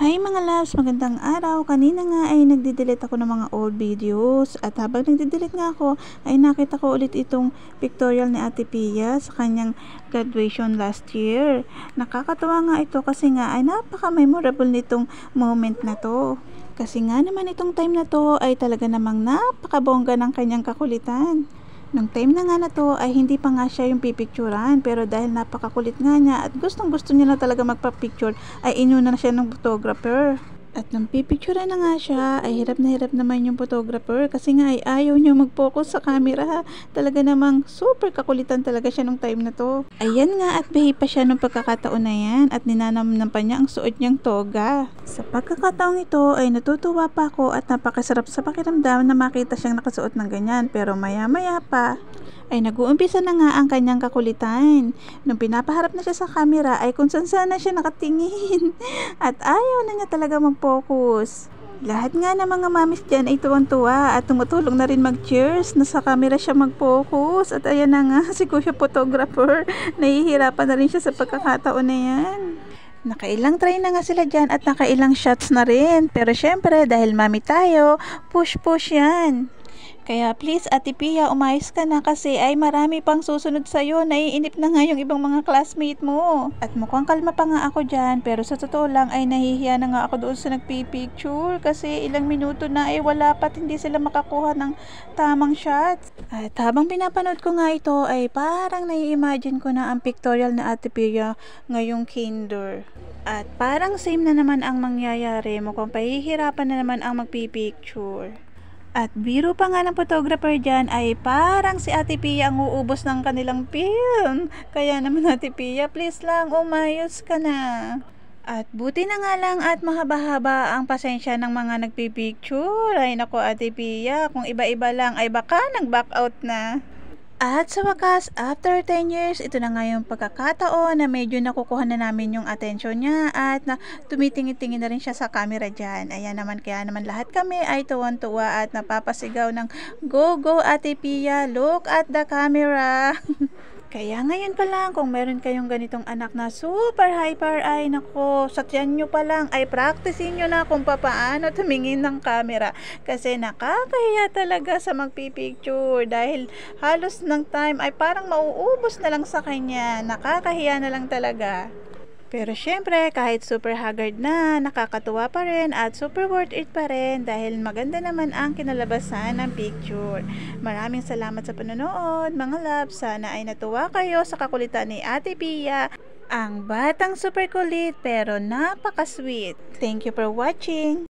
Hi mga loves! Magandang araw! Kanina nga ay nagde-delete ako ng mga old videos at habang nagde-delete nga ako ay nakita ko ulit itong pictorial ni Ate Pia sa kanyang graduation last year. Nakakatuwa nga ito kasi nga ay napaka-memorable nitong moment na to. Kasi nga naman itong time na to ay talaga namang napakabongga ng kanyang kakulitan. Nung time na nga na to ay hindi pa nga siya yung pipicturan, pero dahil napakakulit nga niya at gustong gusto niya na talaga magpa-picture ay inuna na siya ng photographer. At nung pipicturan na nga siya ay hirap na hirap naman yung photographer kasi nga ay ayaw niya mag-focus sa camera. Talaga namang super kakulitan talaga siya nung time na to. Ayan nga, at behave pa siya nung pagkakataon na yan at ninanamnam pa niya ang suot niyang toga. Sa pagkakataong ito ay natutuwa pa ako at napakasarap sa pakiramdam na makita siyang nakasuot ng ganyan, pero maya maya pa ay nag-uumpisa na nga ang kanyang kakulitan. Nung pinapaharap na siya sa camera ay kung saan sana siya nakatingin at ayaw na niya talaga mag-focus. Lahat nga ng mga mamis dyan ay tuwang-tuwa at tumutulong na rin mag-cheers na sa camera siya mag-focus. At ayan na nga, si Kuya Photographer, nahihirapan na rin siya sa pagkakataon na yan. Nakailang try na nga sila dyan at nakailang shots na rin. Pero syempre, dahil mami tayo, push yan. Kaya please Ate Pia, umayos ka na kasi ay marami pang susunod sa'yo. Naiinip na nga yung ibang mga classmate mo. At mukhang kalma pa nga ako dyan, pero sa totoo lang ay nahihiya na nga ako doon sa nagpipicture kasi ilang minuto na ay wala pa't hindi sila makakuha ng tamang shots. At habang pinapanood ko nga ito ay parang nai-imagine ko na ang pictorial na Ate Pia ngayong kinder. At parang same na naman ang mangyayari, mukhang pahihirapan na naman ang magpipicture. At biro pa nga ng photographer dyan ay parang si Ate Pia ang uubos ng kanilang film. Kaya naman Ate Pia, please lang umayos ka na. At buti na nga lang at mahaba-haba ang pasensya ng mga nagpipicture. Ay nako Ate Pia, kung iba-iba lang ay baka nag-back out na. At sa wakas, after 10 years, ito na nga yung pagkakataon na medyo nakukuha na namin yung attention niya at na tumitingin-tingin na rin siya sa camera dyan. Ayan naman, kaya naman lahat kami ay tuwan-tuwa at napapasigaw ng go go Ate Pia, look at the camera. Kaya ngayon pa lang, kung meron kayong ganitong anak na super hyper ay nako, sa tiyan nyo pa lang ay practicein nyo na kung paano tumingin ng camera. Kasi nakakahiya talaga sa magpipicture dahil halos ng time ay parang mauubos na lang sa kanya. Nakakahiya na lang talaga. Pero syempre, kahit super haggard na, nakakatuwa pa rin at super worth it pa rin dahil maganda naman ang kinalabasan ng picture. Maraming salamat sa panonood, mga loves. Sana ay natuwa kayo sa kakulitan ni Ate Pia, ang batang super kulit pero napaka-sweet. Thank you for watching!